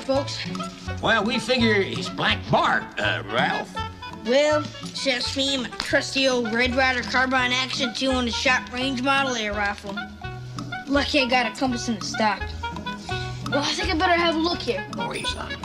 folks? Well, we figure he's Black Bart, Ralph. Well, it's just me and my trusty old Red Ryder Carbine Action 200-shot range model air rifle. Lucky I got a compass in the stock. Well, I think I better have a look here. Oh, son.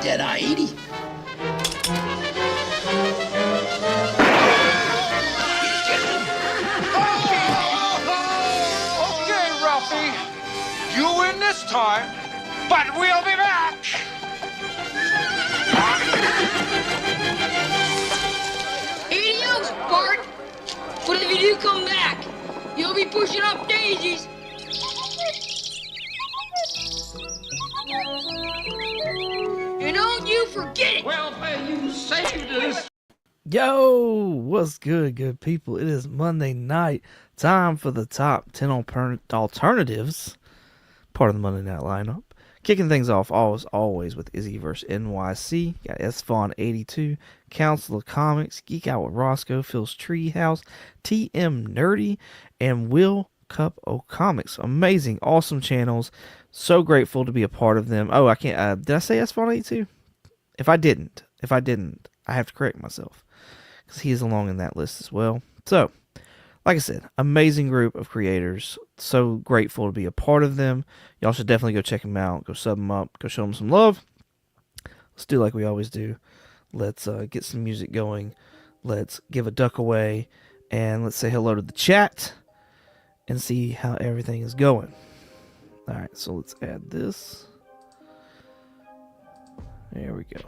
Dead-eye 80. Okay, Ralphie. You win this time, but we'll be back. Adios, Bart. But if you do come back, you'll be pushing up daisies. And don't you forget it! Well, you saved us. Yo, what's good people? It is Monday night. Time for the top 10 alternatives. Part of the Monday night lineup. Kicking things off always with Izzy vs. NYC. Got SFawn82, Council of Comics, Geek Out with Roscoe, Phil's Treehouse, TM Nerdy, and Will Cup O Comics. Amazing, awesome channels. So grateful to be a part of them. Oh, I can't. Did I say SFawn82? If I didn't, I have to correct myself because he is along in that list as well. So, like I said, amazing group of creators. So grateful to be a part of them. Y'all should definitely go check them out. Go sub them up. Go show them some love. Let's do like we always do. Let's get some music going. Let's give a duck away. And let's say hello to the chat and see how everything is going. Alright, so let's add this. There we go.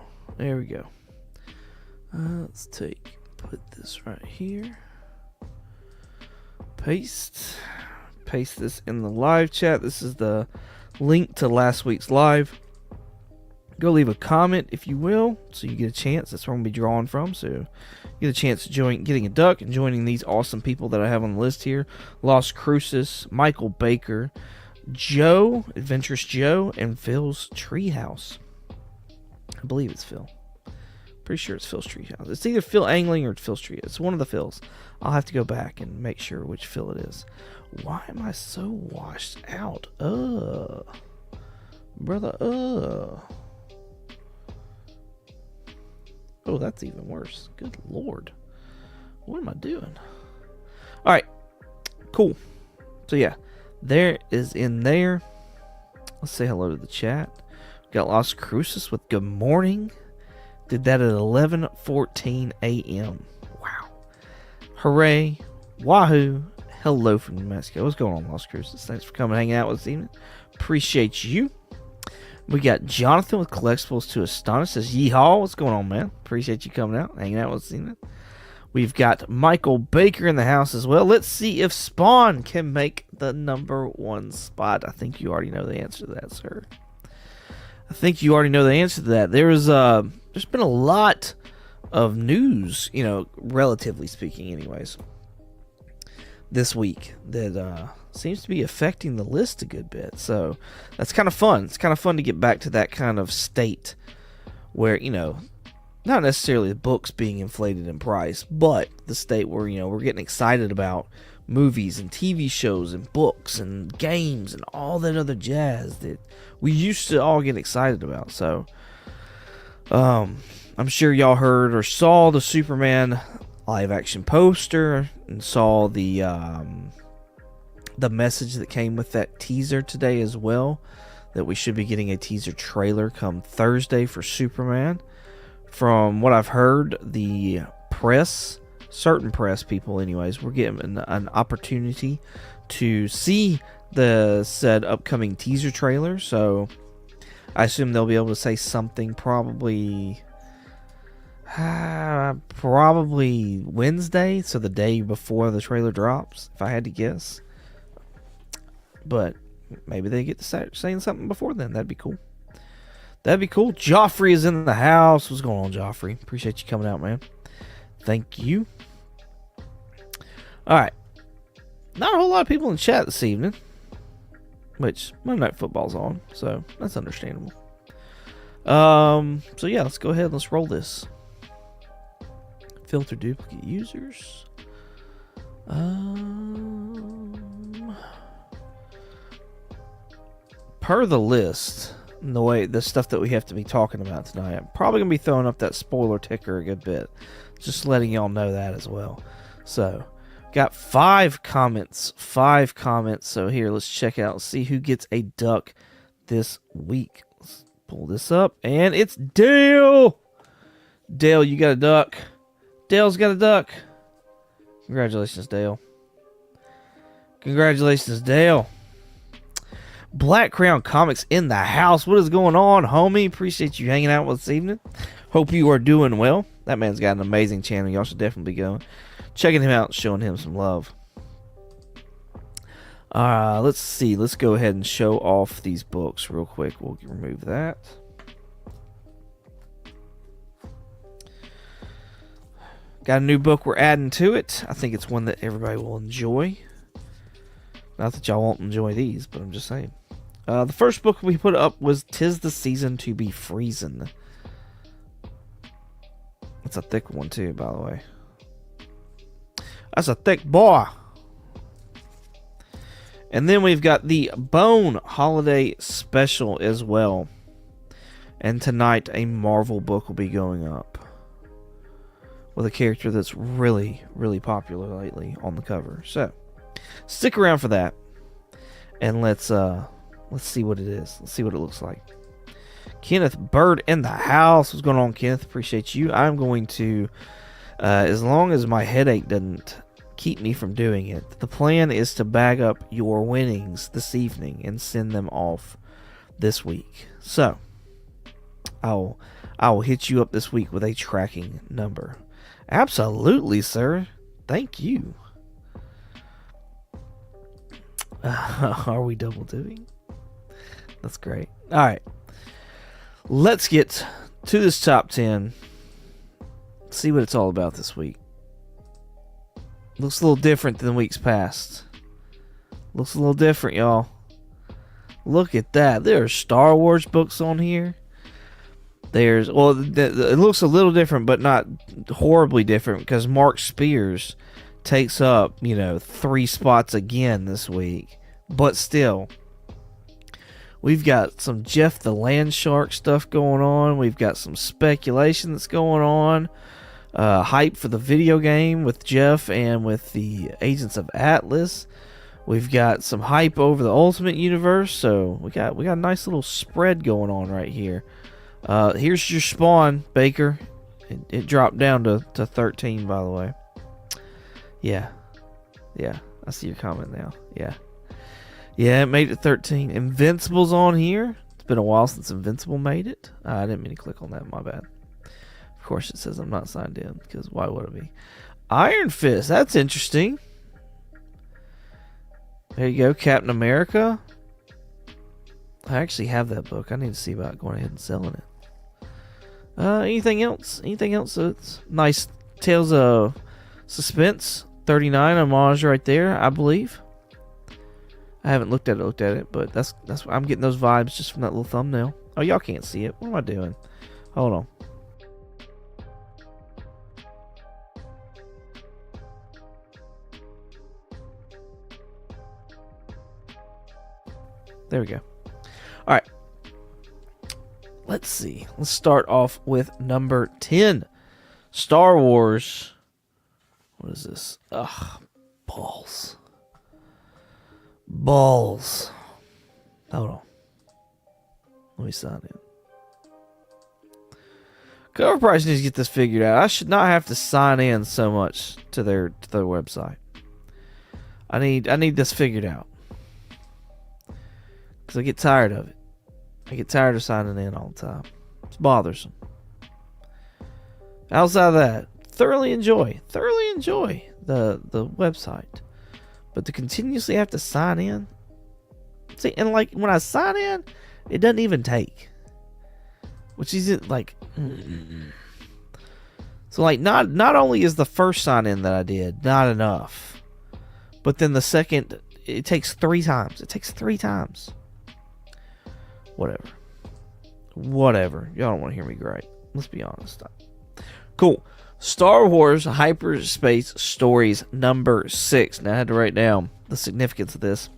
Let's put this right here. Paste this in the live chat. This is the link to last week's live. Go leave a comment if you will, so you get a chance. That's where I'm going to be drawing from, so you get a chance to join getting a duck and joining these awesome people that I have on the list here. Las Cruces, Michael Baker, Joe, Adventurous Joe, and Phil's Treehouse. I believe it's Phil. Pretty sure it's Phil's Treehouse. It's either Phil Angling or Phil's Treehouse. It's one of the Phils. I'll have to go back and make sure which Phil it is. Why am I so washed out? Brother, Oh, that's even worse. Good Lord. What am I doing? Alright. Cool. So yeah. There is in there. Let's say hello to the chat. Got Las Cruces with good morning. Did that at 11:14 a.m. Wow. Hooray. Wahoo. Hello from New Mexico. What's going on, Las Cruces? Thanks for coming and hanging out with us this evening. Appreciate you. We got Jonathan with Collectibles to Astonish. Says, yeehaw. What's going on, man? Appreciate you coming out, hanging out with us this evening. We've got Michael Baker in the house as well. Let's see if Spawn can make the number one spot. I think you already know the answer to that, sir. I think you already know the answer to that. There's been a lot of news, relatively speaking anyways, this week that seems to be affecting the list a good bit. So that's kind of fun. It's kind of fun to get back to that kind of state where, not necessarily the books being inflated in price, but the state where, we're getting excited about movies and TV shows and books and games and all that other jazz that we used to all get excited about. So, I'm sure y'all heard or saw the Superman live action poster and saw the message that came with that teaser today as well, that we should be getting a teaser trailer come Thursday for Superman. From what I've heard, the press, certain press people anyways, we're getting an opportunity to see the said upcoming teaser trailer. So I assume they'll be able to say something probably Wednesday, so the day before the trailer drops, if I had to guess. But maybe they get to start saying something before then. That'd be cool. That'd be cool. Joffrey is in the house. What's going on, Joffrey? Appreciate you coming out, man. Thank you. All right. Not a whole lot of people in chat this evening. Which, Monday Night Football's on, so that's understandable. So yeah, let's go ahead and let's roll this. Filter duplicate users. Per the list, the stuff that we have to be talking about tonight, I'm probably gonna be throwing up that spoiler ticker a good bit. Just letting y'all know that as well. So, got 5 comments. 5 comments. So here, let's check out, see who gets a duck this week. Let's pull this up, and it's Dale. Dale, you got a duck. Dale's got a duck. Congratulations, Dale. Congratulations, Dale. Black Crown Comics in the house. What is going on, homie? Appreciate you hanging out with us this evening. Hope you are doing well. That man's got an amazing channel. Y'all should definitely be going. Checking him out, showing him some love. Let's see. Let's go ahead and show off these books real quick. We'll remove that. Got a new book we're adding to it. I think it's one that everybody will enjoy. Not that y'all won't enjoy these, but I'm just saying. The first book we put up was 'Tis the Season to Be Freezin'. It's a thick one too, by the way. That's a thick boy. And then we've got the Bone Holiday Special as well. And tonight a Marvel book will be going up. With a character that's really, really popular lately on the cover. So, stick around for that. And let's see what it is. Let's see what it looks like. Kenneth Bird in the house. What's going on, Kenneth? Appreciate you. I'm going to, as long as my headache doesn't keep me from doing it, the plan is to bag up your winnings this evening and send them off this week. So, I will hit you up this week with a tracking number. Absolutely, sir. Thank you. Are we double doing? That's great. All right. Let's get to this top 10. See what it's all about this week. Looks a little different than weeks past. Looks a little different, y'all. Look at that. There are Star Wars books on here. It looks a little different, but not horribly different, because Mark Spears takes up, 3 spots again this week. But still, we've got some Jeff the Landshark stuff going on. We've got some speculation that's going on. Hype for the video game with Jeff and with the Agents of Atlas. We've got some hype over the Ultimate Universe. So we got a nice little spread going on right here. Here's your spawn, Baker. It dropped down to 13, by the way. Yeah, I see your comment now. Yeah, it made it 13. Invincible's on here. It's been a while since Invincible made it. I didn't mean to click on that, my bad. Of course it says I'm not signed in, because why would it be? Iron Fist, that's interesting. There you go, Captain America. I actually have that book. I need to see about going ahead and selling it. Anything else? Anything else that's nice? Tales of Suspense 39 homage right there, I believe. I haven't looked at it, but that's I'm getting those vibes just from that little thumbnail. Oh, y'all can't see it. What am I doing? Hold on. There we go. All right. Let's see. Let's start off with number 10. Star Wars. What is this? Ugh. Balls. Hold on. Let me sign in. Cover Price needs to get this figured out. I should not have to sign in so much to their website. I need this figured out. Because I get tired of it. I get tired of signing in all the time. It's bothersome. Outside of that, thoroughly enjoy the website. But to continuously have to sign in, See, and like when I sign in, it doesn't even take. Which isn't like. So like not only is the first sign in that I did not enough, but then the second, it takes 3 times. It takes 3 times. Whatever. Y'all don't want to hear me gripe. Let's be honest. Cool. Star Wars Hyperspace Stories number 6. Now I had to write down the significance of this.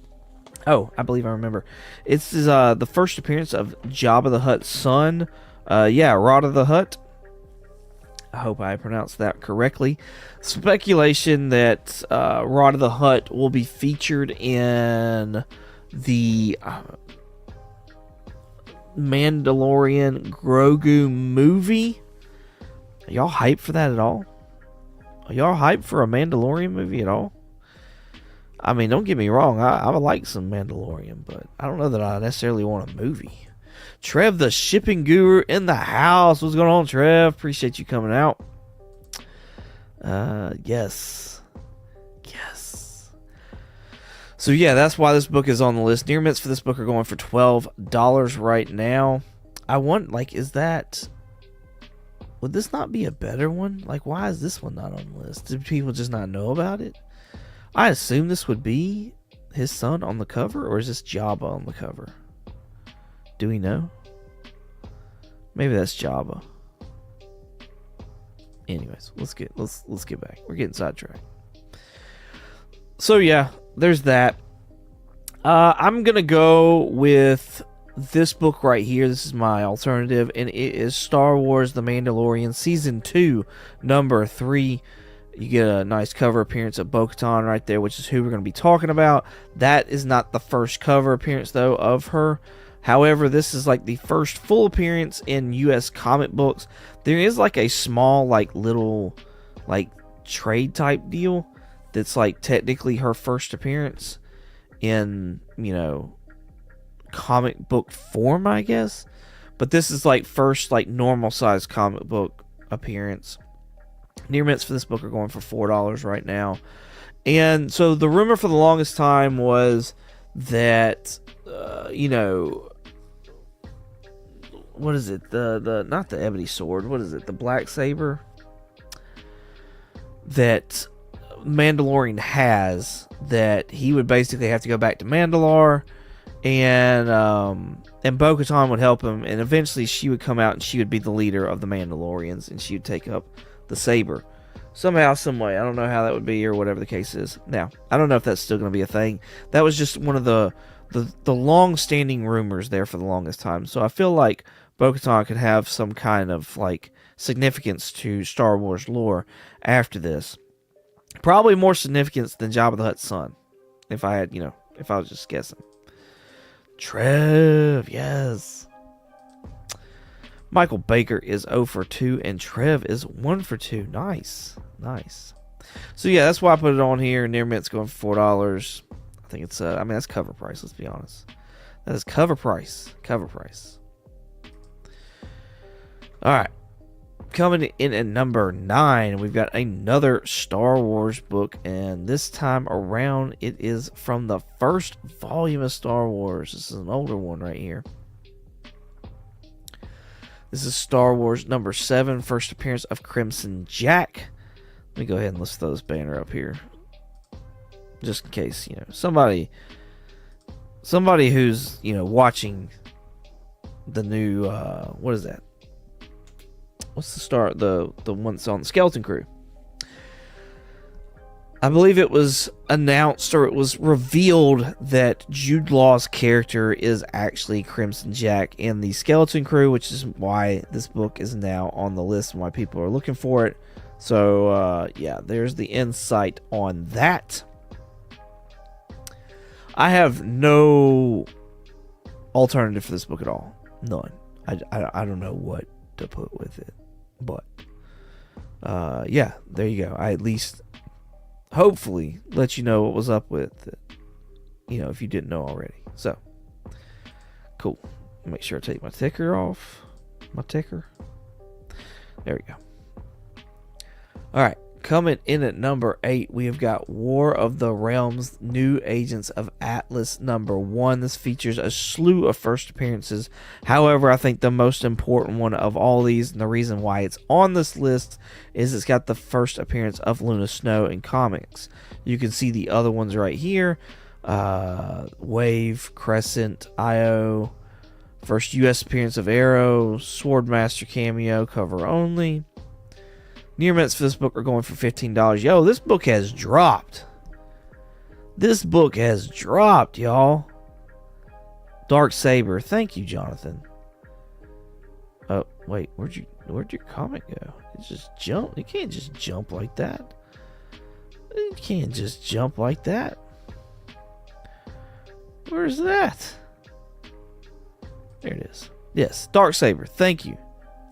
Oh, I believe I remember. It's the first appearance of Jabba the Hutt's son. Rada the Hutt. I hope I pronounced that correctly. Speculation that Rada the Hutt will be featured in the Mandalorian Grogu movie. Are y'all hyped for that at all? Are y'all hyped for a Mandalorian movie at all? I mean, don't get me wrong. I would like some Mandalorian, but I don't know that I necessarily want a movie. Trev, the shipping guru in the house. What's going on, Trev? Appreciate you coming out. Yes. So yeah, that's why this book is on the list. Near mitts for this book are going for $12 right now. I want, like, would this not be a better one? Like, why is this one not on the list? Did people just not know about it? I assume this would be his son on the cover, or is this Jabba on the cover? Do we know? Maybe that's Jabba. Anyways, let's get back. We're getting sidetracked. So yeah, there's that. I'm gonna go with this book right here. This is my alternative, and it is Star Wars: The Mandalorian Season 2, number 3. You get a nice cover appearance of Bo-Katan right there, which is who we're going to be talking about. That is not the first cover appearance, though, of her. However, this is like the first full appearance in U.S. comic books. There is like a small, like little, like trade type deal that's like technically her first appearance in, comic book form, I guess. But this is like first like normal size comic book appearance. Near mitts for this book are going for $4 right now. And so the rumor for the longest time was that, what is it? The not the ebony sword. What is it? The black saber that Mandalorian has, that he would basically have to go back to Mandalore, and Bo-Katan would help him, and eventually she would come out and she would be the leader of the Mandalorians, and she would take up the saber somehow, some way. I don't know how that would be, or whatever the case is. Now, I don't know if that's still going to be a thing. That was just one of the long-standing rumors there for the longest time. So I feel like Bo-Katan could have some kind of like significance to Star Wars lore after this. Probably more significance than Jabba the Hutt's son, if I had, if I was just guessing. Trev, yes. Michael Baker is 0 for 2, and Trev is 1 for 2. Nice. So yeah, that's why I put it on here. Near mitts going for $4. I think it's that's cover price, let's be honest. That is cover price. Alright. Coming in at number 9, we've got another Star Wars book, and this time around it is from the first volume of Star Wars. This is an older one right here. This is Star Wars number 7, first appearance of Crimson Jack. Let me go ahead and let's throw this banner up here, just in case somebody who's watching the new what is that? What's the one that's on the Skeleton Crew? I believe it was announced, or it was revealed, that Jude Law's character is actually Crimson Jack in the Skeleton Crew, which is why this book is now on the list and why people are looking for it. So, yeah, there's the insight on that. I have no alternative for this book at all. None. I don't know what to put with it. But, yeah, there you go. I at least hopefully let you know what was up with it, if you didn't know already. So, cool. Make sure I take my ticker off. There we go. Alright, Coming in at number 8, we have got War of the Realms, New Agents of Atlas number 1. This features a slew of first appearances. However, I think the most important one of all these, and the reason why it's on this list, is it's got the first appearance of Luna Snow in comics. You can see the other ones right here. Wave, Crescent, Io, first U.S. appearance of Arrow, Swordmaster cameo, cover only. Near mints for this book are going for $15. Yo, this book has dropped. This book has dropped, y'all. Dark Saber. Thank you, Jonathan. Oh, wait. Where'd your comic go? It just jumped. You can't just jump like that. You can't just jump like that. Where's that? There it is. Yes, Dark Saber. Thank you.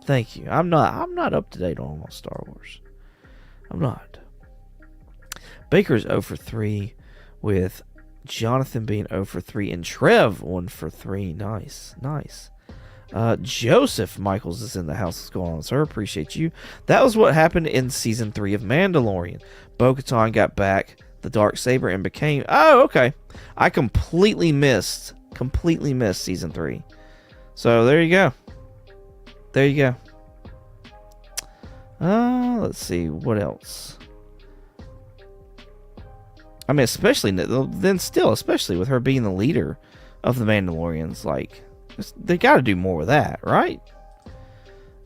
Thank you. I'm not up to date on Star Wars. I'm not. Baker's 0 for 3, with Jonathan being 0 for 3 and Trev 1 for 3. Nice. Joseph Michaels is in the house. What's going on, sir? Appreciate you. That was what happened in season 3 of Mandalorian. Bo-Katan got back the Dark Saber and became... Oh, okay. I completely missed season 3. So there you go. There you go. Let's see what else. I mean, especially with her being the leader of the Mandalorians, like they got to do more with that, right?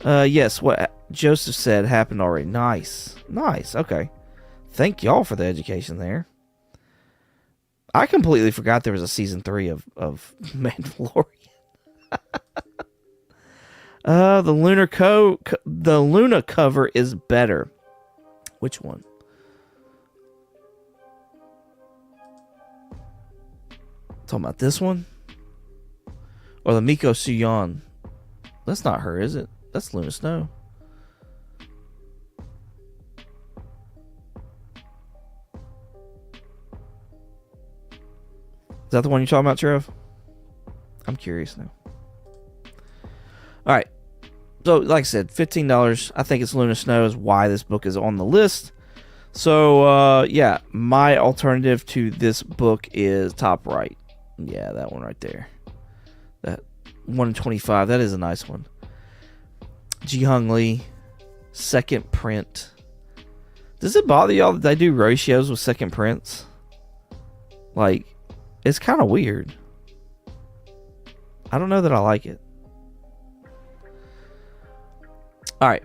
Yes, what Joseph said happened already. Nice. Okay, thank y'all for the education there. I completely forgot there was a season 3 of Mandalorian. The Luna cover is better. Which one? Talking about this one? Or the Miko Suyon? That's not her, is it? That's Luna Snow. Is that the one you're talking about, Trev? I'm curious now. Alright. So, like I said, $15. I think it's Luna Snow is why this book is on the list. So, yeah, my alternative to this book is top right. Yeah, that one right there. That 125. That is a nice one. Ji-Hung Lee, second print. Does it bother y'all that they do ratios with second prints? Like, it's kind of weird. I don't know that I like it. Alright,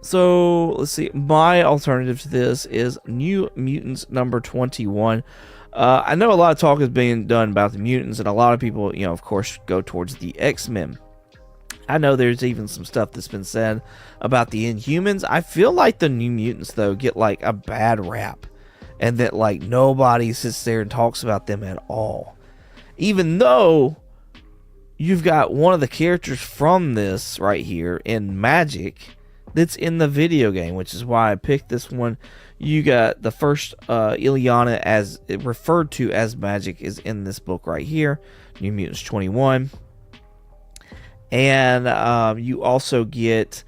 so let's see. My alternative to this is New Mutants number 21. I know a lot of talk is being done about the mutants, and a lot of people, of course, go towards the X-Men. I know there's even some stuff that's been said about the Inhumans. I feel like the New Mutants, though, get like a bad rap, and that like nobody sits there and talks about them at all. Even though you've got one of the characters from this right here in Magic that's in the video game, which is why I picked this one. You got the first Ileana, as it referred to as Magic, is in this book right here, New Mutants 21. And you also get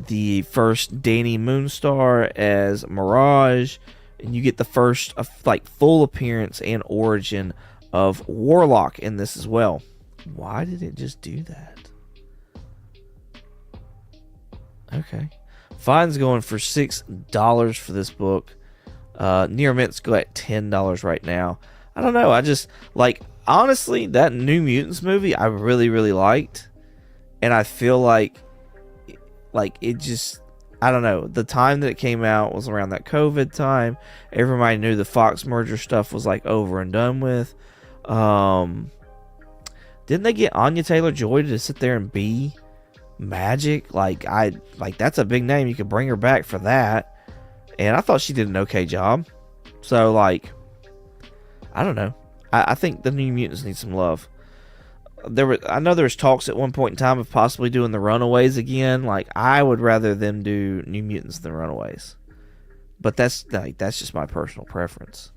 the first Dani Moonstar as Mirage, and you get the first full appearance and origin of Warlock in this as well. Why did it just do that? Okay. Fine's going for $6 for this book. Near Mint's go at $10 right now. I don't know. I just, honestly, that New Mutants movie I really, really liked. And I feel like it just, I don't know. The time that it came out was around that COVID time. Everybody knew the Fox merger stuff was over and done with. Didn't they get Anya Taylor-Joy to sit there and be Magic? That's a big name. You could bring her back for that. And I thought she did an okay job. So, I don't know. I think the New Mutants need some love. I know there was talks at one point in time of possibly doing the Runaways again. I would rather them do New Mutants than Runaways. But that's just my personal preference.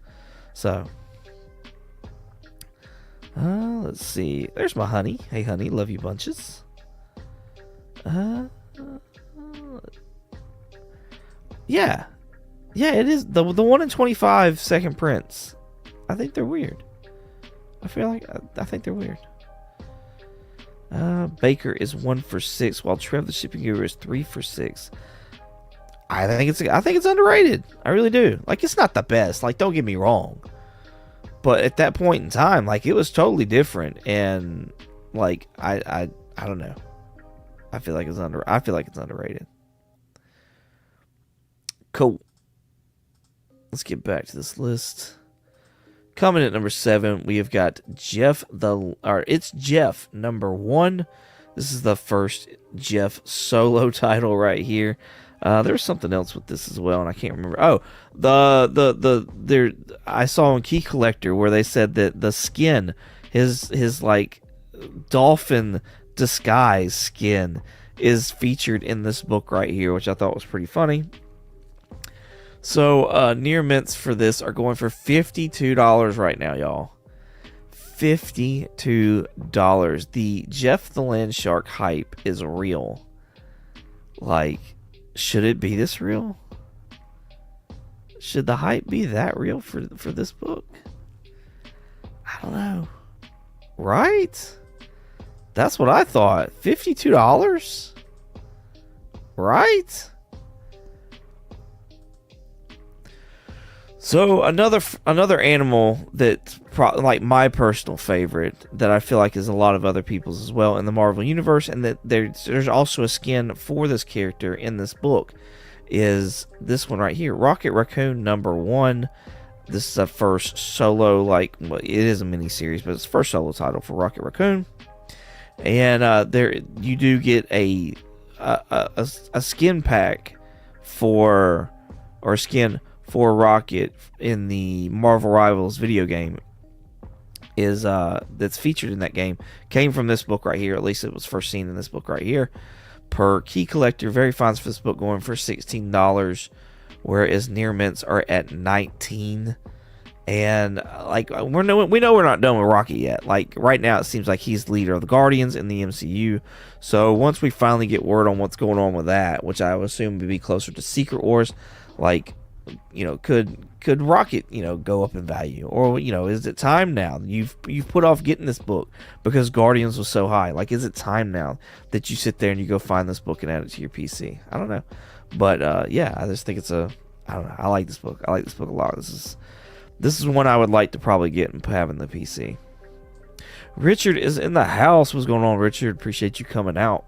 So, let's see. There's my honey. Hey, honey. Love you bunches. Yeah. Yeah, it is the 1 in 25 second prints. I think they're weird. I think they're weird. Baker is 1 for 6, while Trev the Shipping Guru is 3 for 6. I think it's underrated. I really do. Like, it's not the best. Like, don't get me wrong. But at that point in time, like, it was totally different, and like, I don't know. I feel like it's underrated. Cool. Let's get back to this list. Coming at number 7, we have got it's Jeff number 1. This is the first Jeff solo title right here. There's something else with this as well, and I can't remember. Oh, I saw on Key Collector where they said that the skin, his like dolphin disguise skin, is featured in this book right here, which I thought was pretty funny. So near mints for this are going for $52 right now, y'all. $52. The Jeff the Land Shark hype is real. Like, should it be this real? Should the hype be that real for this book? I don't know. Right? That's what I thought. $52? Right? So another animal that like my personal favorite that I feel like is a lot of other people's as well in the Marvel Universe, and that there's also a skin for this character in this book, is this one right here, Rocket Raccoon number 1. This is a first solo, like, well, it is a mini series, but it's the first solo title for Rocket Raccoon. And there you do get a skin pack for Rocket in the Marvel Rivals video game that's featured in that game, came from this book right here. At least it was first seen in this book right here. Per Key Collector, very fine for this book, going for $16, whereas near mints are at $19. And like we know we're not done with Rocket yet. Like right now, it seems like he's the leader of the Guardians in the MCU. So once we finally get word on what's going on with that, which I would assume would be closer to Secret Wars, like, you know, could Rocket, you know, go up in value, or, you know, is it time now? You've put off getting this book because Guardians was so high. Like, is it time now that you sit there and you go find this book and add it to your PC? I don't know, but yeah, I just think I don't know. I like this book. I like this book a lot. This is one I would like to probably get and have in the PC. Richard is in the house. What's going on, Richard? Appreciate you coming out.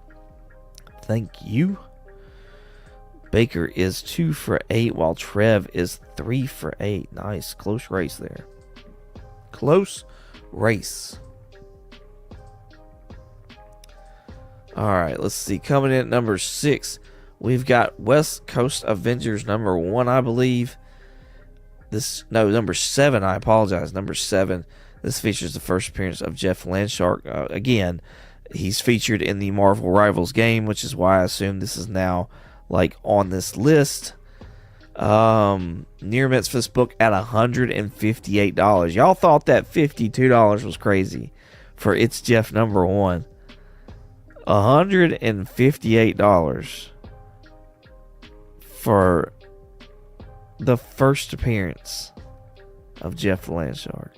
Thank you. Baker is 2 for 8, while Trev is 3 for 8. Nice. Close race there. Close race. Alright, let's see. Coming in at number 6, we've got West Coast Avengers number 1, I believe. Number 7, I apologize. Number 7. This features the first appearance of Jeff Landshark. Again, he's featured in the Marvel Rivals game, which is why I assume this is now like on this list. Near mints for this book at $158. Y'all thought that $52 was crazy for It's Jeff number 1. $158 for the first appearance of Jeff the Landshark.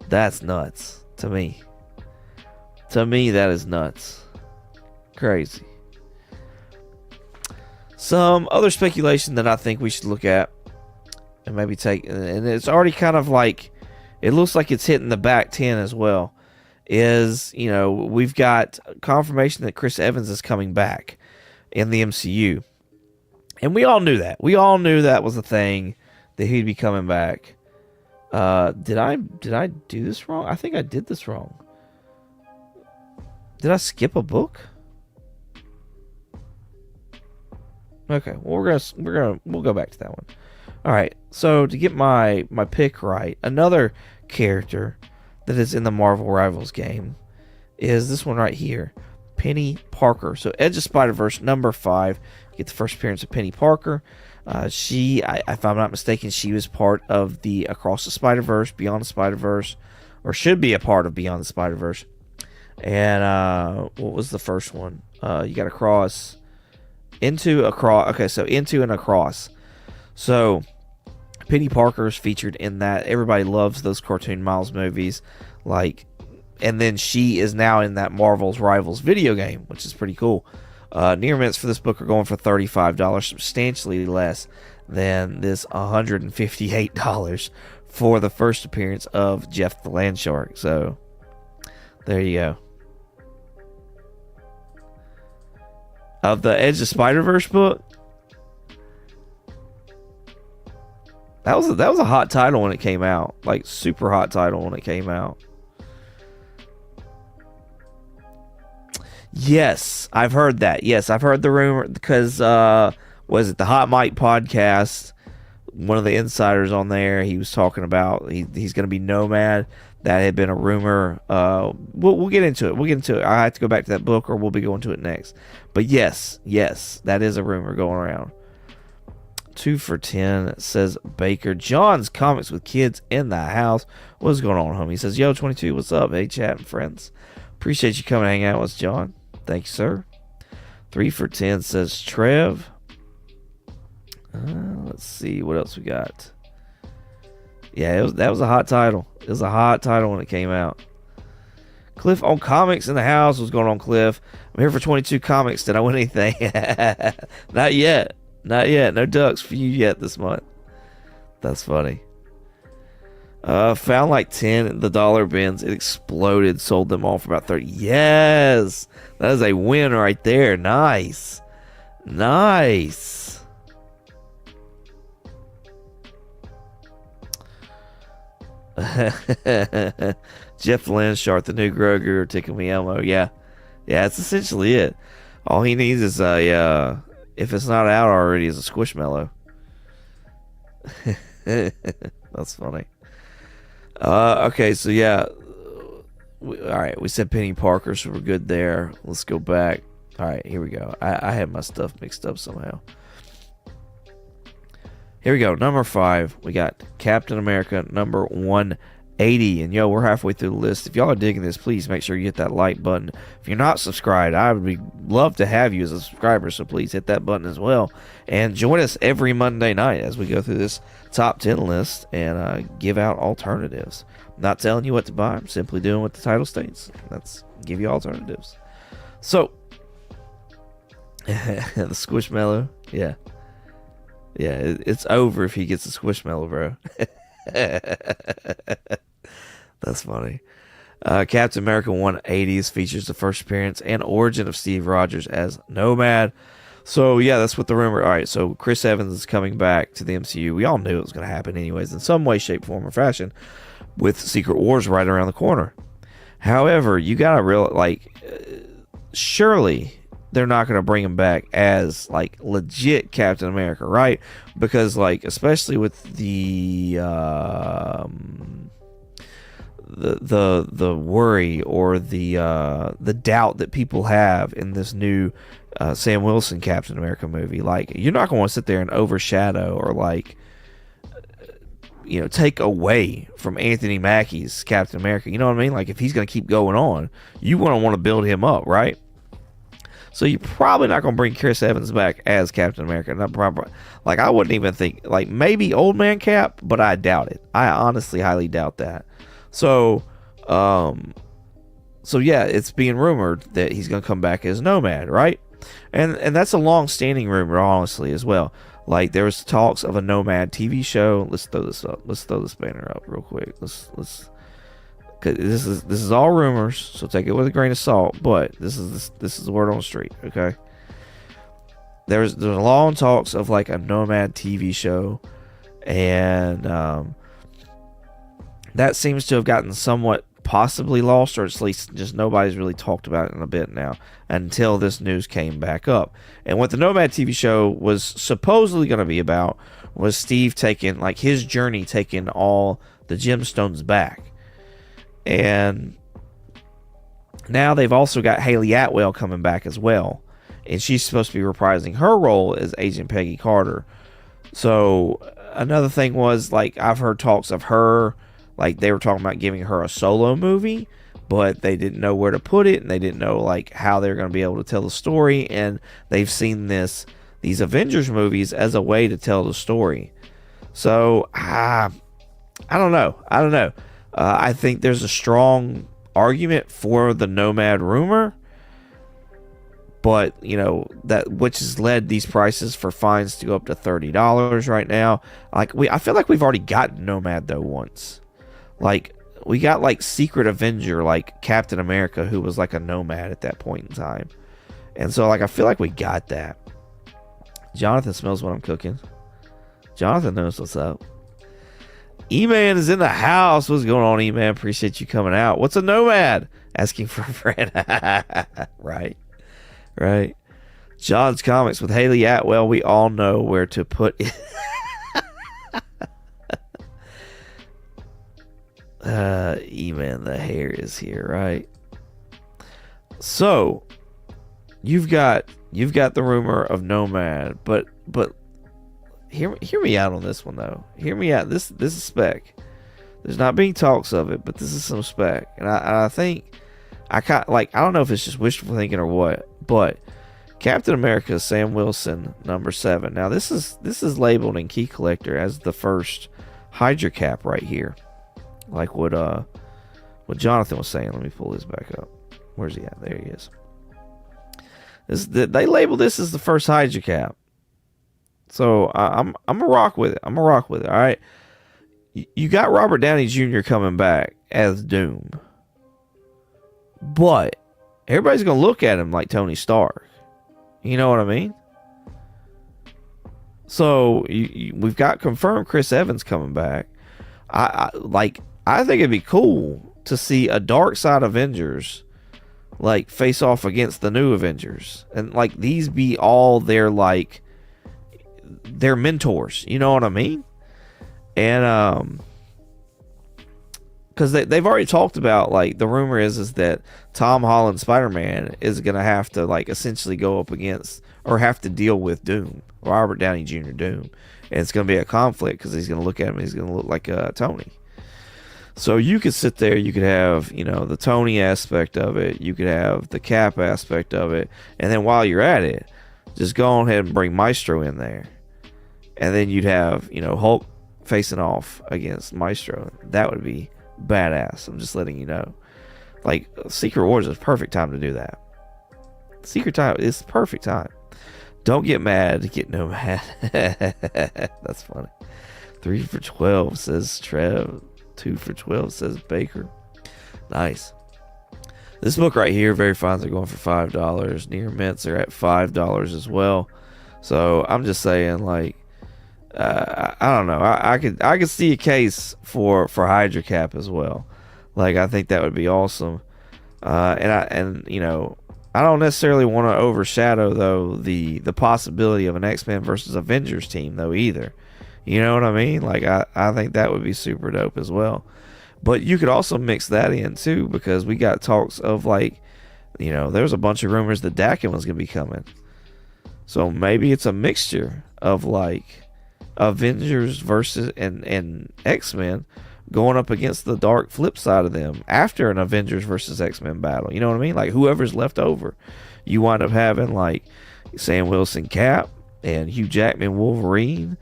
That's nuts to me. To me, that is nuts. Crazy. Some other speculation that I think we should look at and maybe take, and it's already kind of like, it looks like it's hitting the back 10 as well, is, you know, we've got confirmation that Chris Evans is coming back in the MCU. And we all knew that. We all knew that was a thing, that he'd be coming back. Did I do this wrong? I think I did this wrong. Did I skip a book? Okay, well, we'll go back to that one. All right, so to get my pick right, another character that is in the Marvel Rivals game is this one right here, Penny Parker. So Edge of Spider-Verse number 5, get the first appearance of Penny Parker. She, if I'm not mistaken, she was part of the Across the Spider-Verse, Beyond the Spider-Verse, or should be a part of Beyond the Spider-Verse. And what was the first one? You got Across, Into, Across. Okay, so Into and Across. So Penny Parker's featured in that. Everybody loves those Cartoon Miles movies. And then she is now in that Marvel's Rivals video game, which is pretty cool. Near mints for this book are going for $35, substantially less than this $158 for the first appearance of Jeff the Land Shark. So there you go. Of the Edge of Spider-Verse book, that was a hot title when it came out, like super hot title when it came out. Yes, I've heard that. Yes, I've heard the rumor because was it the Hot Mic podcast? One of the insiders on there, he was talking about he's going to be Nomad. That had been a rumor. We'll get into it. We'll get into it. I have to go back to that book, or we'll be going to it next. But yes, that is a rumor going around. 2 for $10 says Baker. John's Comics with Kids in the house. What's going on, homie? He says, yo, 22, what's up? Hey, chat and friends. Appreciate you coming and hang out with us, John. Thank you, sir. 3 for $10 says Trev. Let's see what else we got. Yeah, that was a hot title. It was a hot title when it came out. Cliff on Comics in the house. What's going on, Cliff? I'm here for 22 comics. Did I win anything? Not yet. Not yet. No ducks for you yet this month. That's funny. Found like 10 in the dollar bins. It exploded. Sold them all for about 30. Yes. That is a win right there. Nice. Nice. Jeff Landshark, the new Grogu, tickle me Elmo. Yeah, that's essentially it. All he needs is a if it's not out already, is a Squishmallow. That's funny. Okay, so yeah, all right. We said Penny Parker, so we're good there. Let's go back. All right, here we go. I had my stuff mixed up somehow. Here we go. Number 5. We got Captain America number 180. And yo, we're halfway through the list. If y'all are digging this, please make sure you hit that like button. If you're not subscribed, I would love to have you as a subscriber. So please hit that button as well. And join us every Monday night as we go through this top 10 list and give out alternatives. I'm not telling you what to buy. I'm simply doing what the title states. Let's give you alternatives. So, the Squishmallow. Yeah. Yeah, it's over if he gets a Squishmallow, bro. That's funny. Captain America 180s features the first appearance and origin of Steve Rogers as Nomad. So, yeah, that's what the rumor... All right, so Chris Evans is coming back to the MCU. We all knew it was going to happen anyways, in some way, shape, form, or fashion, with Secret Wars right around the corner. However, you got to realize, surely... they're not going to bring him back as like legit Captain America, right? Because like, especially with the worry or the doubt that people have in this new Sam Wilson Captain America movie, like you're not going to sit there and overshadow or like take away from Anthony Mackie's Captain America. You know what I mean? Like if he's going to keep going on, you want to build him up, right? So you're probably not going to bring Chris Evans back as Captain America. Not probably, like I wouldn't even think, like maybe Old Man Cap, but I doubt it. I honestly highly doubt that. So yeah, it's being rumored that he's going to come back as Nomad, right? And that's a long-standing rumor, honestly, as well. Like there was talks of a Nomad TV show. Let's throw this up. Let's throw this banner up real quick. Let's. Cause this is all rumors, so take it with a grain of salt. But this is the word on the street. Okay, there's long talks of like a Nomad TV show, and that seems to have gotten somewhat possibly lost, or at least just nobody's really talked about it in a bit now until this news came back up. And what the Nomad TV show was supposedly going to be about was Steve taking like his journey, taking all the gemstones back. And now they've also got Haley Atwell coming back as well. And she's supposed to be reprising her role as Agent Peggy Carter. So another thing was, like, I've heard talks of her, like they were talking about giving her a solo movie, but they didn't know where to put it, and they didn't know like how they were going to be able to tell the story. And they've seen this these Avengers movies as a way to tell the story. So I don't know. I think there's a strong argument for the Nomad rumor, but that which has led these prices for fines to go up to $30 right now. I feel like we've already gotten Nomad though once. Like we got like Secret Avenger, like Captain America, who was like a Nomad at that point in time, and so like I feel like we got that. Jonathan smells what I'm cooking. Jonathan knows what's up. E-Man is in the house. What's going on, E-Man? Appreciate you coming out. What's a Nomad? Asking for a friend. Right. John's Comics with Haley Atwell. We all know where to put it. E-Man, the hair is here, right? So, you've got the rumor of Nomad, but hear me out on this one though. Hear me out. This is spec. There's not being talks of it, but this is some spec, and I think I don't know if it's just wishful thinking or what, but Captain America Sam Wilson #7. Now this is labeled in Key Collector as the first Hydra cap right here, like what Jonathan was saying. Let me pull this back up. Where's he at? There he is. They label this as the first Hydra cap. So I'm gonna rock with it. All right. You got Robert Downey Jr. coming back as Doom, but everybody's gonna look at him like Tony Stark. You know what I mean? So we've got confirmed Chris Evans coming back. I think it'd be cool to see a Dark Side Avengers like face off against the new Avengers, and like these be all their mentors. You know what I mean? And because they've already talked about, like, the rumor is that Tom Holland Spider-Man is gonna have to like essentially go up against or have to deal with Doom, Robert Downey Jr. Doom, and it's gonna be a conflict because he's gonna look at him and he's gonna look like Tony. So you could sit there, you could have, the Tony aspect of it, you could have the Cap aspect of it, and then while you're at it, just go ahead and bring Maestro in there. And then you'd have, Hulk facing off against Maestro. That would be badass. I'm just letting you know. Like, Secret Wars is perfect time to do that. Secret time is perfect time. Don't get mad, get no mad. That's funny. 3 for 12 says Trev. 2 for 12 says Baker. Nice. This book right here, Very Fines are going for $5. Near Mints are at $5 as well. So I'm just saying, like, I don't know. I could see a case for Hydra Cap as well. Like, I think that would be awesome. I don't necessarily want to overshadow though the possibility of an X-Men versus Avengers team though either. You know what I mean? Like, I think that would be super dope as well. But you could also mix that in too, because we got talks of, like, there's a bunch of rumors that Daken was going to be coming. So maybe it's a mixture of, like, Avengers versus and X-Men going up against the dark flip side of them after an Avengers versus X-Men battle. You know what I mean? Like, whoever's left over. You wind up having, like, Sam Wilson Cap and Hugh Jackman Wolverine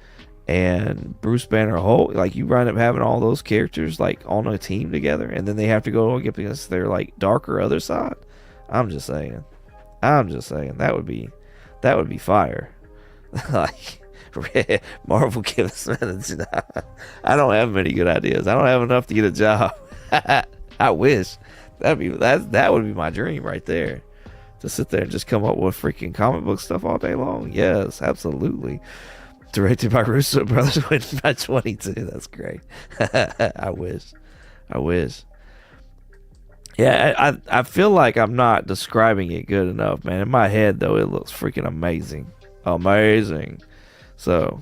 and Bruce Banner Hulk. Like, you wind up having all those characters, like, on a team together, and then they have to go up against their, like, darker other side. I'm just saying that would be fire. Like, Marvel give us minutes. I don't have many good ideas. I don't have enough to get a job. I wish that would be my dream right there, to sit there and just come up with freaking comic book stuff all day long. Yes, absolutely. Directed by Russo Brothers, winning by 22. That's great. I wish. Yeah, I feel like I'm not describing it good enough, man. In my head, though, it looks freaking amazing. So,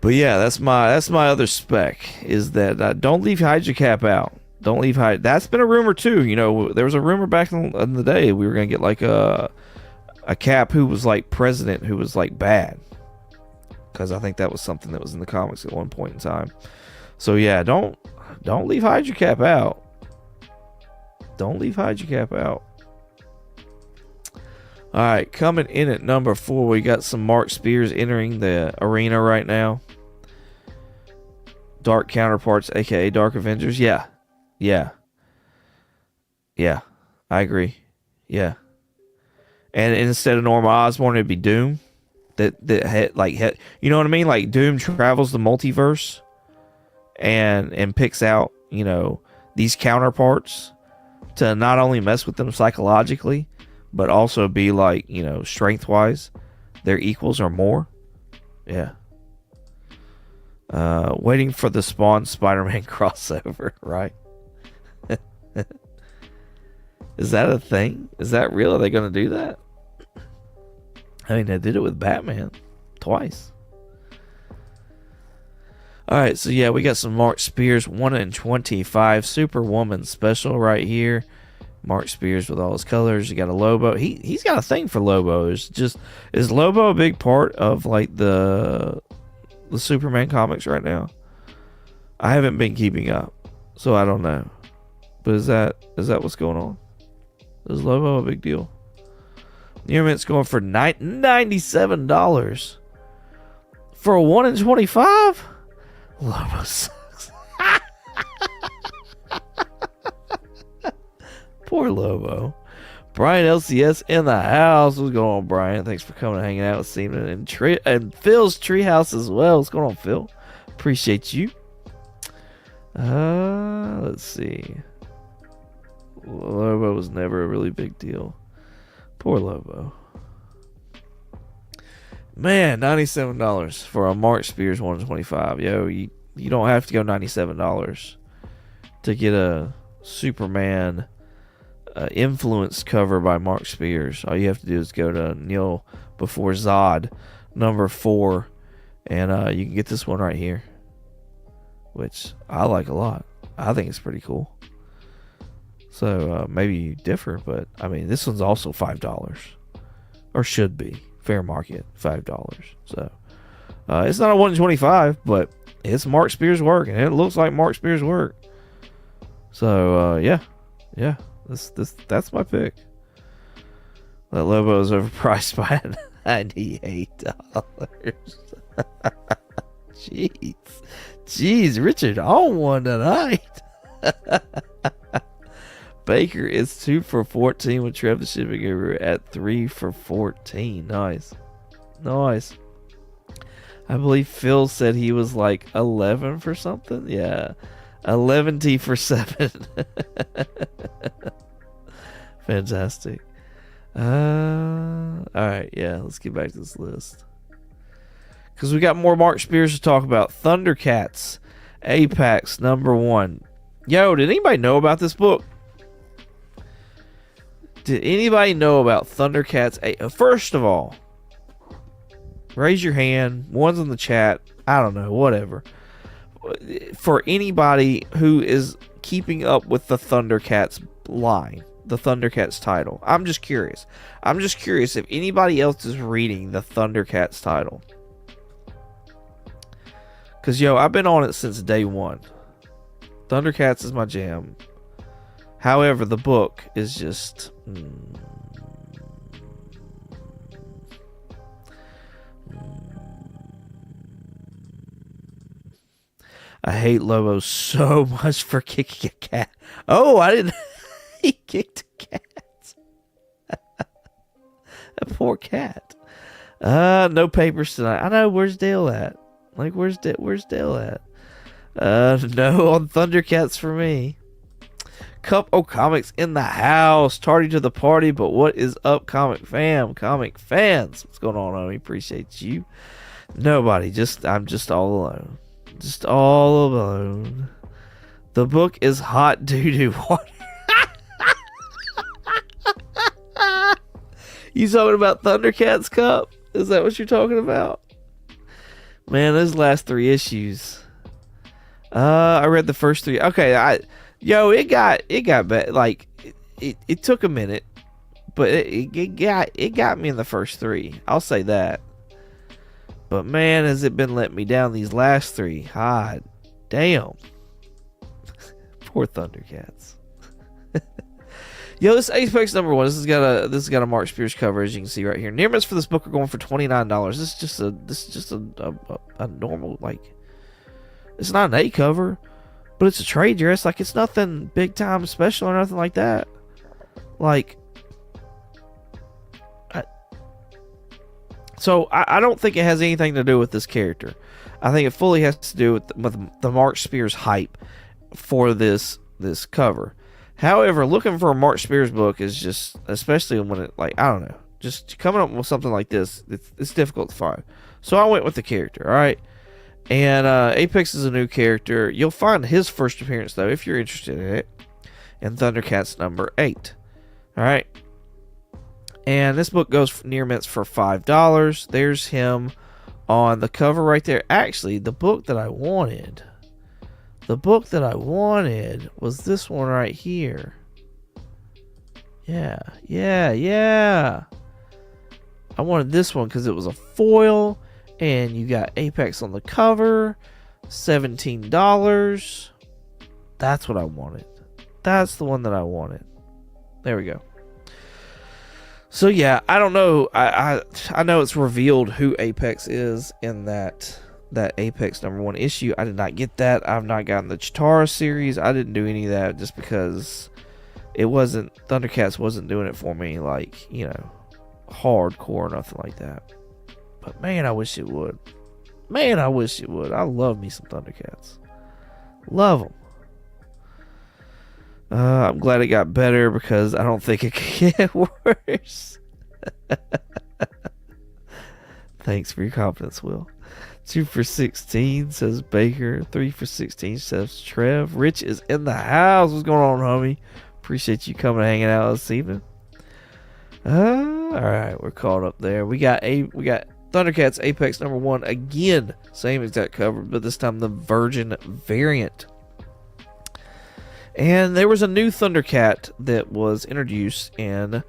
but yeah, that's my other spec, is that don't leave Hydra Cap out. Don't leave Hydra. That's been a rumor too. There was a rumor back in the day we were gonna get like a Cap who was like president, who was like bad, because I think that was something that was in the comics at one point in time. So yeah, don't leave Hydra Cap out. Don't leave Hydra Cap out. All right, coming in at number 4, we got some Mark Spears entering the arena right now. Dark Counterparts, aka Dark Avengers. Yeah. I agree. Yeah. And instead of Norma Osborn, it'd be Doom. That had, you know what I mean? Like Doom travels the multiverse and picks out, these counterparts to not only mess with them psychologically, but also be like, strength wise, their equals or more. Yeah. Waiting for the Spawn Spider-Man crossover, right? Is that a thing? Is that real? Are they going to do that? I mean, they did it with Batman twice. Alright, so yeah, we got some Mark Spears 1 in 25 Superwoman special right here. Mark Spears with all his colors. You got a Lobo. He's got a thing for Lobo. Is Lobo a big part of like the Superman comics right now? I haven't been keeping up, so I don't know. But is that what's going on? Is Lobo a big deal? Near Mint's going for $97 for a 1 in 25. Lobo sucks. Poor Lobo. Brian LCS in the house. What's going on, Brian? Thanks for coming and hanging out with Seaman and Phil's Treehouse as well. What's going on, Phil? Appreciate you. Let's see. Lobo was never a really big deal. Poor Lobo. Man, $97 for a Mark Spears 125. Yo, you don't have to go $97 to get a Superman influence cover by Mark Spears. All you have to do is go to Neil Before Zod number 4, and you can get this one right here, which I like a lot. I think it's pretty cool. So maybe you differ, but I mean, this one's also $5, or should be fair market $5. So it's not a 1 in 25, but it's Mark Spears' work, and it looks like Mark Spears' work. So yeah, that's my pick. That Lobo is overpriced by $98. Jeez, Richard on one tonight. Baker is 2 for 14 with Trev the Shipping Guru at 3 for 14. Nice. I believe Phil said he was like 11 for something. Yeah. 11T for 7. Fantastic. Alright, yeah, let's get back to this list. Because we got more Mark Spears to talk about. Thundercats, Apex, number 1. Yo, did anybody know about this book? Did anybody know about Thundercats? First of all, raise your hand. One's in the chat. I don't know, whatever. For anybody who is keeping up with the Thundercats line, the Thundercats title. I'm just curious. If anybody else is reading the Thundercats title. Because, I've been on it since day 1. Thundercats is my jam. However, the book is just... I hate Lobo so much for kicking a cat. Oh, I didn't... He kicked a cat. A poor cat. No papers tonight. I know, where's Dale at? Like, where's Dale at? No on Thundercats for me. Cup O Comics in the house. Tardy to the party, but what is up, comic fans? What's going on, homie? Appreciate you. Nobody. I'm just all alone. Just all alone. The book is hot doo-doo water. You talking about Thundercats Cup? Is that what you're talking about? Man, those last 3 issues. I read the first 3. Okay, it got bad. Like it took a minute, but it got me in the first 3. I'll say that. But man, has it been letting me down these last 3. God damn. Poor Thundercats. Yo, this Apex #1. This has got a Mark Spears cover, as you can see right here. Near mitts for this book are going for $29. This is just a normal, like, it's not an A cover, but it's a trade dress. Like, it's nothing big time special or nothing like that. Like, I don't think it has anything to do with this character. I think it fully has to do with the Mark Spears hype for this cover. However, looking for a Mark Spears book is just, especially when it, like, I don't know, just coming up with something like this, it's difficult to find. So I went with the character, alright? And Apex is a new character. You'll find his first appearance, though, if you're interested in it, in Thundercats #8. Alright? And this book goes near mints for $5. There's him on the cover right there. Actually, the book that I wanted was this one right here. Yeah. I wanted this one because it was a foil, and you got Apex on the cover. $17. That's what I wanted. That's the one that I wanted. There we go. So yeah, I don't know. I know it's revealed who Apex is in that Apex #1 issue. I did not get that. I've not gotten the Chitara series. I didn't do any of that just because Thundercats wasn't doing it for me, like, you know, hardcore or nothing like that. But man, I wish it would. I love me some Thundercats. Love them. I'm glad it got better because I don't think it could get worse. Thanks for your confidence, Will. 2 for 16 says Baker. 3 for 16 says Trev. Rich is in the house. What's going on, homie? Appreciate you coming and hanging out this evening. Alright, we're caught up there. We got Thundercats Apex #1 again. Same exact cover, but this time the Virgin variant. And there was a new Thundercat that was introduced in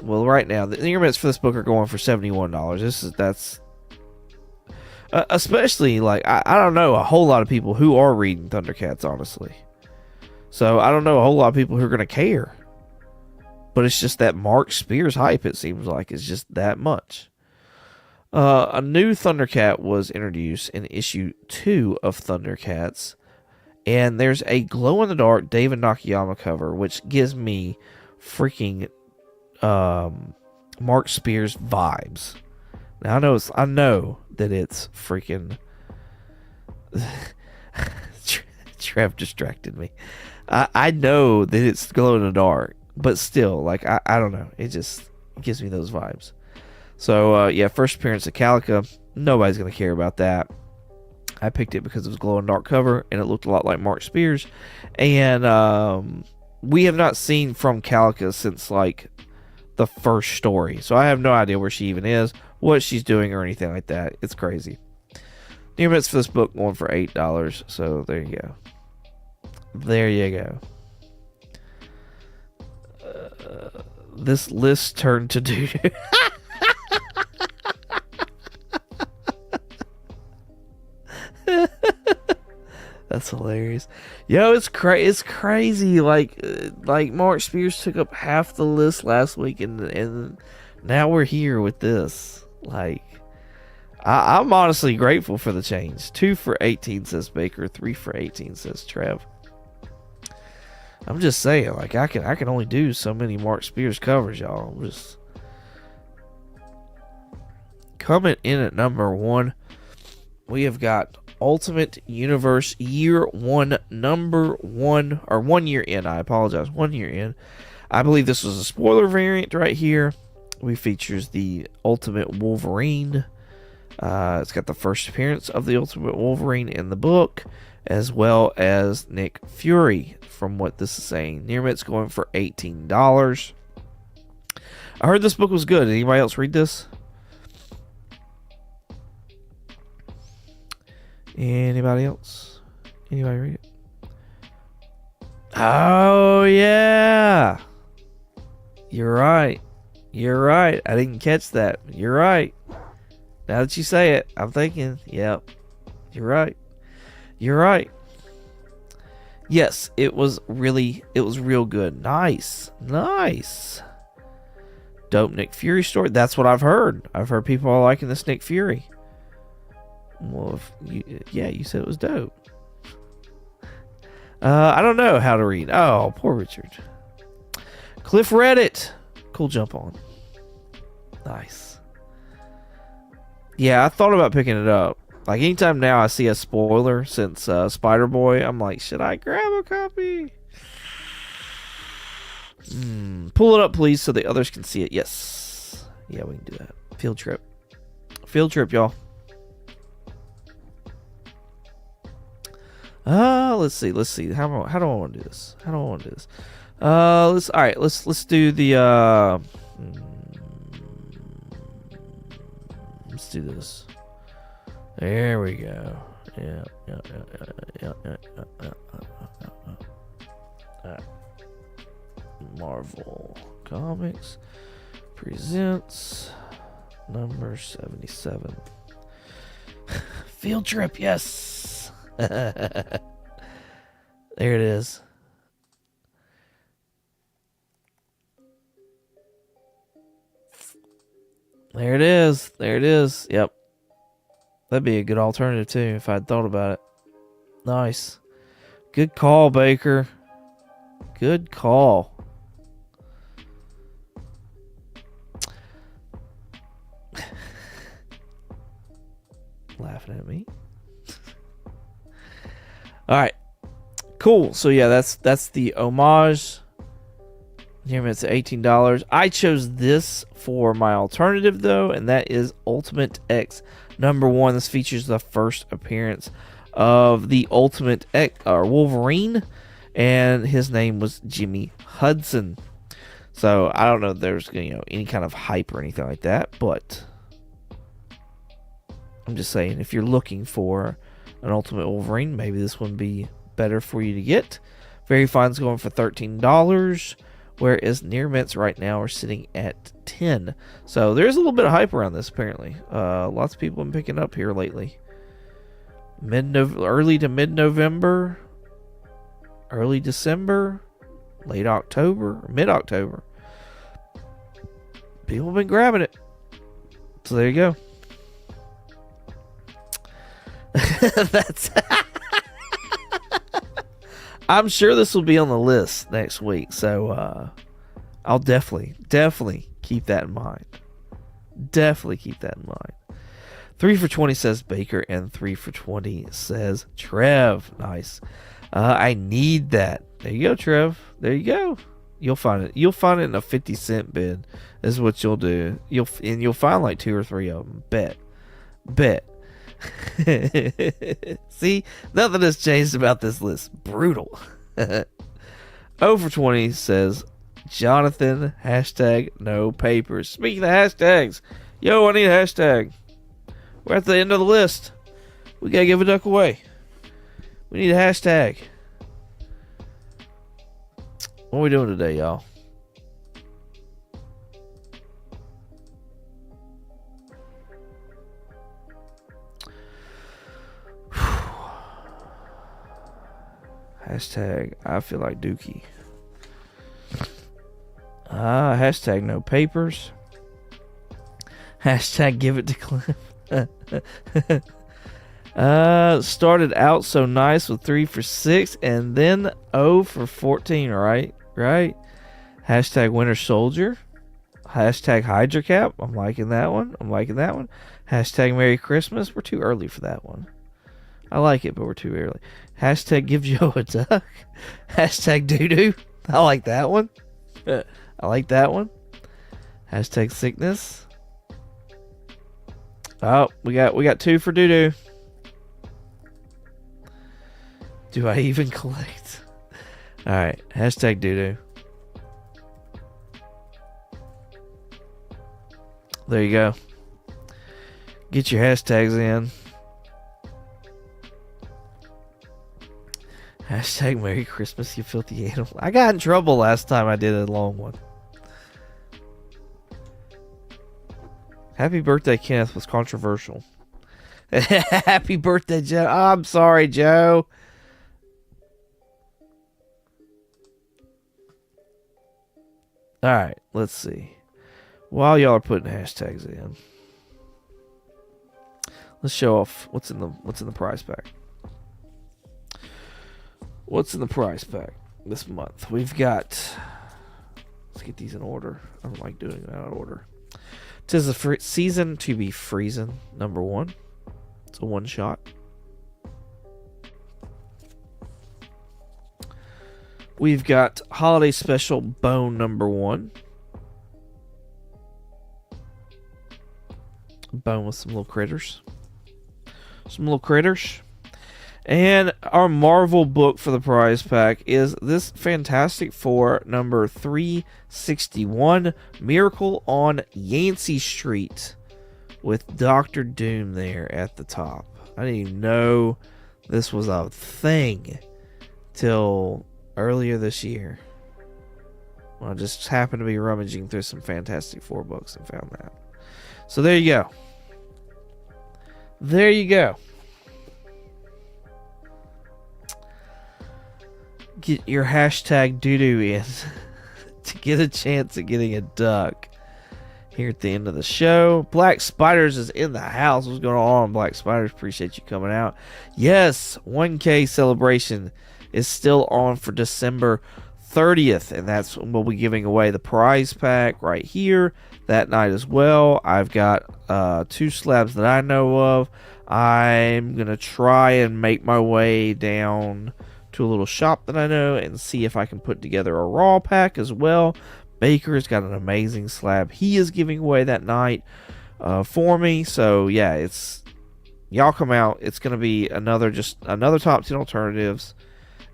right now the near mitts for this book are going for $71. That's especially, like, I don't know a whole lot of people who are reading Thundercats, honestly. So I don't know a whole lot of people who are gonna care. But it's just that Mark Spears hype, it seems like, is just that much. A new Thundercat was introduced in issue 2 of Thundercats. And there's a glow-in-the-dark David Nakayama cover, which gives me freaking Mark Spears vibes. Now, I know that it's freaking... Trev distracted me. I know that it's glow-in-the-dark, but still, like, I don't know. It just gives me those vibes. So, yeah, first appearance of Calica. Nobody's going to care about that. I picked it because it was glow-in-dark cover, and it looked a lot like Mark Spears. And we have not seen from Calica since, like, the first story. So I have no idea where she even is, what she's doing, or anything like that. It's crazy. Near mitts for this book going for $8. So there you go. There you go. This list turned to doo-doo. That's hilarious. Yo, it's crazy. Like Mark Spears took up half the list last week, and now we're here with this. Like, I'm honestly grateful for the change. 2 for 18 says Baker. 3 for 18 says Trev. I'm just saying, like, I can only do so many Mark Spears covers, y'all. I'm just coming in at #1. We have got Ultimate Universe Year 1, #1, or 1 year in. I apologize, 1 year in. I believe this was a spoiler variant right here. We features the Ultimate Wolverine. It's got the first appearance of the Ultimate Wolverine in the book, as well as Nick Fury, from what this is saying. Near mitts going for $18. I heard this book was good. Did anybody else read this? Anybody else? Anybody read it? Oh, yeah. You're right. I didn't catch that. You're right. Now that you say it, I'm thinking, yep. You're right. Yes, it was real good. Nice. Dope Nick Fury story. That's what I've heard. I've heard people are liking this Nick Fury. Well, you said it was dope. I don't know how to read. Oh, poor Richard. Cliff read it. Cool jump on. Nice. Yeah, I thought about picking it up. Like, anytime now I see a spoiler since Spider-Boy, I'm like, should I grab a copy? Pull it up, please, so the others can see it. Yes. Yeah, we can do that. Field trip, y'all. Let's see. How do I want to do this? Let's do the let's do this. There we go. Yeah. Marvel Comics presents number 77. Field trip, yes. There it is. There it is. Yep. That'd be a good alternative too if I'd thought about it. Nice. Good call, Baker. Good call. Laughing at me. All right. Cool. So yeah, that's the homage. Here it's $18. I chose this for my alternative though, and that is Ultimate X #1. This features the first appearance of the Ultimate X or Wolverine, and his name was Jimmy Hudson. So I don't know if there's any kind of hype or anything like that, but I'm just saying if you're looking for an Ultimate Wolverine, maybe this one would be better for you to get. Very Fine's going for $13. Whereas Near Mints right now are sitting at 10. So there's a little bit of hype around this apparently. Lots of people have been picking up here lately. Early to mid-November, early December, late October, mid-October. People have been grabbing it. So there you go. That's I'm sure this will be on the list next week, so I'll definitely keep that in mind. 3 for 20 says Baker, and 3 for 20 says Trev. Nice. I need that. There you go, Trev. There you go. You'll find it. You'll find it in a 50-cent bin. This is what you'll do. You'll find like 2 or 3 of them. Bet. See, nothing has changed about this list. Brutal. 0 for 20 says Jonathan, #no papers. Speaking of hashtags, yo, I need a hashtag. We're at the end of the list. We gotta give a duck away. We need a hashtag. What are we doing today, y'all? Hashtag I feel like Dookie. Hashtag no papers. Hashtag give it to Cliff. Started out so nice with 3 for 6 and then 0 for 14, right? Hashtag Winter Soldier. Hashtag Hydra Cap. I'm liking that one. Hashtag Merry Christmas. We're too early for that one. I like it, but we're too early. Hashtag Give Joe a Duck. Hashtag Doo-Doo. I like that one. Hashtag Sickness. Oh, we got 2 for Doo-Doo. Do I even collect? Alright, hashtag Doo-Doo. There you go. Get your hashtags in. Hashtag Merry Christmas, you filthy animal. I got in trouble last time I did a long one. Happy birthday, Kenneth, was controversial. Happy birthday, Joe. Oh, I'm sorry, Joe. All right, let's see. While y'all are putting hashtags in, let's show off what's in the prize pack. What's in the prize pack this month? We've got. Let's get these in order. I don't like doing it out of order. 'Tis the season to be freezing. #1. It's a one shot. We've got holiday special Bone #1. Bone with some little critters. And our Marvel book for the prize pack is this Fantastic Four number 361, Miracle on Yancey Street, with Doctor Doom there at the top. I didn't even know this was a thing till earlier this year. Well, I just happened to be rummaging through some Fantastic Four books and found that. So there you go. There you go. Get your hashtag doo-doo in to get a chance at getting a duck here at the end of the show. Black Spiders is in the house. What's going on, Black Spiders? Appreciate you coming out. Yes, 1K celebration is still on for December 30th, and that's when we'll be giving away the prize pack right here that night as well. I've got 2 slabs that I know of. I'm going to try and make my way down to a little shop that I know and see if I can put together a raw pack as well. Baker's got an amazing slab he is giving away that night for me. So yeah, it's y'all come out. It's gonna be another top 10 alternatives,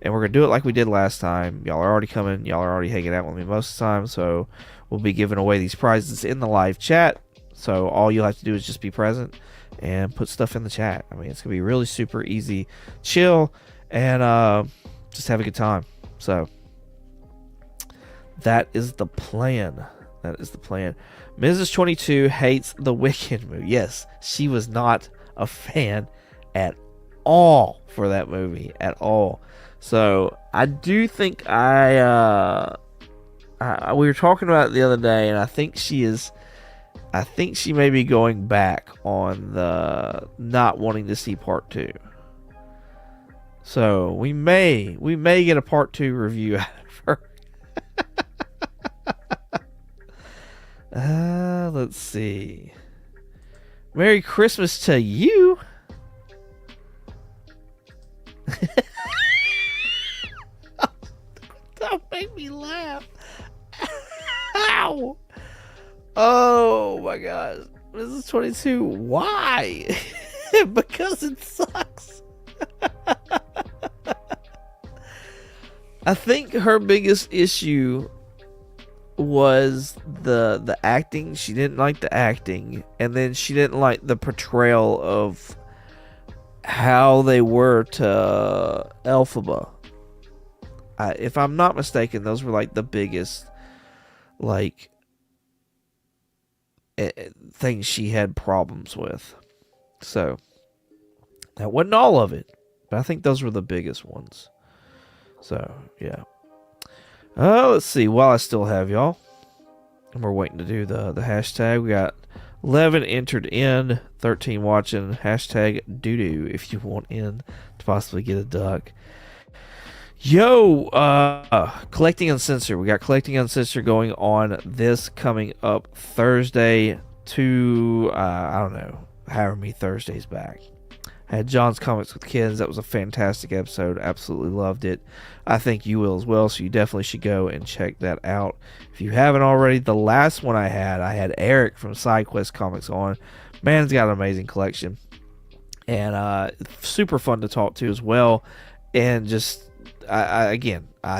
and we're gonna do it like we did last time. Y'all are already coming. Y'all are already hanging out with me most of the time. So we'll be giving away these prizes in the live chat. So all you'll have to do is just be present and put stuff in the chat. I mean, it's gonna be really super easy, chill, and just have a good time. So that is the plan. Mrs. 22 hates the Wicked movie. Yes, she was not a fan at all for that movie at all. So I do think we were talking about it the other day, and I think she may be going back on the not wanting to see part 2. So we may get a part 2 review out of her. Let's see. Merry Christmas to you. Don't make me laugh. Ow. Oh my gosh. This is 22. Why? Because it sucks. I think her biggest issue was the acting. She didn't like the acting, and then she didn't like the portrayal of how they were to Elphaba. If I'm not mistaken, those were like the biggest things she had problems with. So that wasn't all of it, but I think those were the biggest ones. So, yeah. Let's see. While I still have y'all, and we're waiting to do the hashtag, we got 11 entered in, 13 watching. Hashtag doo-doo if you want in to possibly get a duck. Yo, Collecting Uncensored. We got Collecting Uncensored going on this coming up Thursday to, I don't know, however many Thursdays back. I had John's Comics with Kids. That was a fantastic episode. Absolutely loved it. I think you will as well, so you definitely should go and check that out. If you haven't already, the last one I had Eric from SideQuest Comics on. Man's got an amazing collection. And super fun to talk to as well. And just, I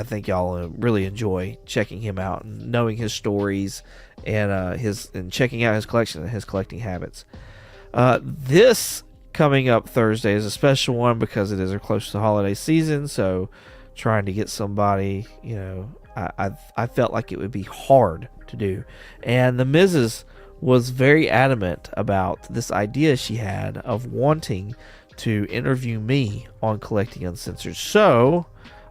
think y'all really enjoy checking him out and knowing his stories and checking out his collection and his collecting habits. This coming up Thursday is a special one because it is close to the holiday season, so trying to get somebody, I felt like it would be hard to do. And the Mrs. was very adamant about this idea she had of wanting to interview me on Collecting Uncensored. So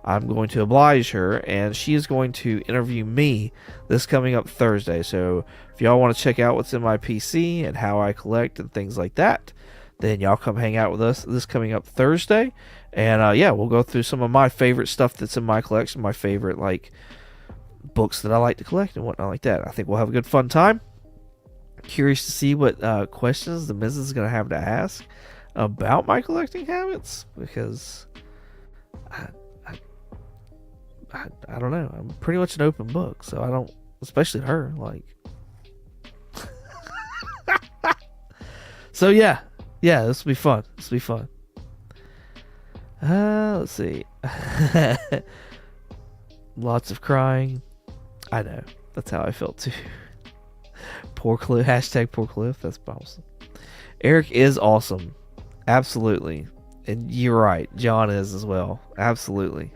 I'm going to oblige her, and she is going to interview me this coming up Thursday. So if y'all want to check out what's in my PC and how I collect and things like that, then y'all come hang out with us this coming up Thursday. And yeah, we'll go through some of my favorite stuff that's in my collection, my favorite like books that I like to collect and whatnot like that. I think we'll have a good fun time. Curious to see what questions the missus is going to have to ask about my collecting habits, because I don't know. I'm pretty much an open book, so I don't, especially her, like. So yeah, this will be fun. This will be fun. Let's see. Lots of crying. I know. That's how I felt too. Poor Cliff. Hashtag poor Cliff. That's awesome. Eric is awesome. Absolutely. And you're right. John is as well. Absolutely.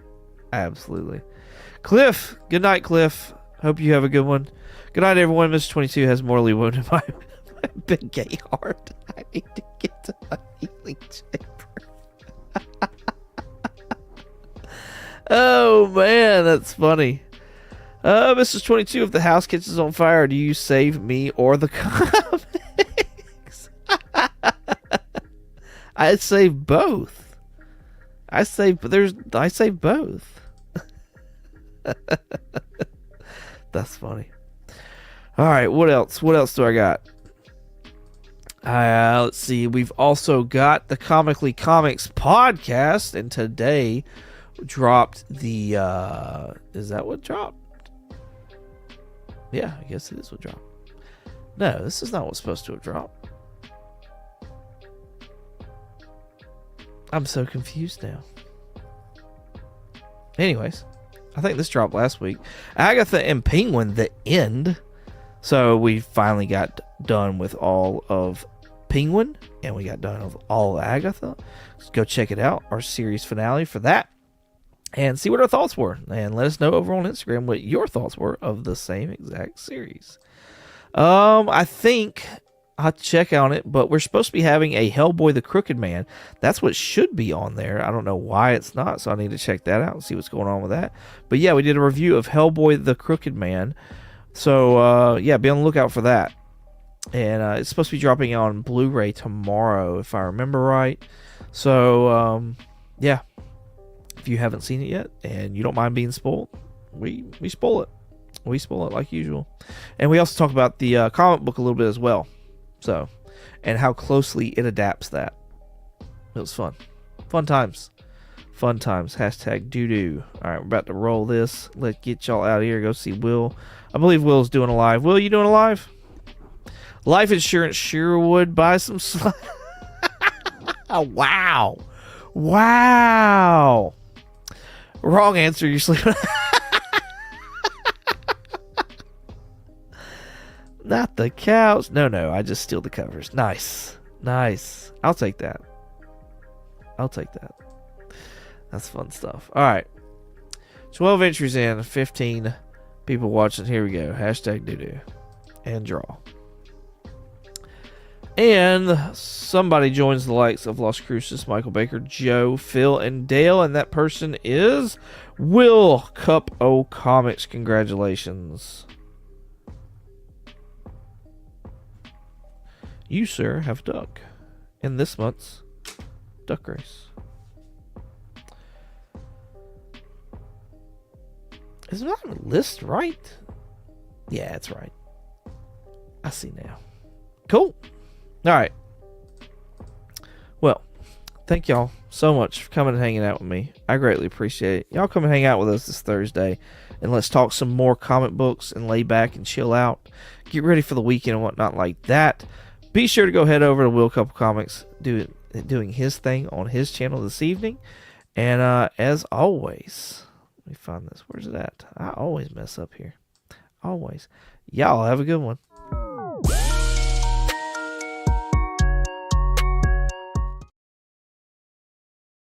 Cliff. Good night, Cliff. Hope you have a good one. Good night, everyone. Mr. 22 has mortally wounded my big gay heart. I need to get to my healing chamber. Oh, man. That's funny. Mrs. 22, if the house catches on fire, do you save me or the comics? I save both. I save both. That's funny. All right, what else? What else do I got? Let's see. We've also got the Comically Comics podcast, and today dropped the. Is that what dropped? Yeah, I guess it is what dropped. No, this is not what's supposed to have dropped. I'm so confused now. Anyways, I think this dropped last week. Agatha and Penguin, the end. So we finally got done with all of Penguin, and we got done with all of Agatha. Let's go check it out, our series finale for that, and see what our thoughts were. And let us know over on Instagram what your thoughts were of the same exact series. I think I'll have to check on it, but we're supposed to be having a Hellboy the Crooked Man. That's what should be on there. I don't know why it's not, so I need to check that out and see what's going on with that. But yeah, we did a review of Hellboy the Crooked Man. So yeah, be on the lookout for that. And it's supposed to be dropping on Blu-ray tomorrow, if I remember right. So yeah, if you haven't seen it yet and you don't mind being spoiled, we spoil it. We spoil it like usual. And we also talk about the comic book a little bit as well. So, and how closely it adapts that. It was fun. Fun times. Hashtag doo-doo. All right, we're about to roll this. Let's get y'all out of here. Go see Will. I believe Will's doing a live. Will, you doing a live? Life insurance sure would buy some Wow. Wrong answer. You're sleeping. Not the couch. No, I just steal the covers. Nice. I'll take that. That's fun stuff. All right. 12 entries in, 15 people watching. Here we go. Hashtag doo-doo. And draw. And somebody joins the likes of Las Cruces, Michael Baker, Joe, Phil, and Dale. And that person is Will Cup O Comics. Congratulations. You, sir, have duck in this month's duck race. Is my list right? Yeah, it's right. I see now. Cool. All right. Well, thank y'all so much for coming and hanging out with me. I greatly appreciate it. Y'all come and hang out with us this Thursday, and let's talk some more comic books and lay back and chill out. Get ready for the weekend and whatnot like that. Be sure to go head over to Will Couple Comics doing his thing on his channel this evening. And as always, let me find this. Where's it at? I always mess up here. Always. Y'all have a good one.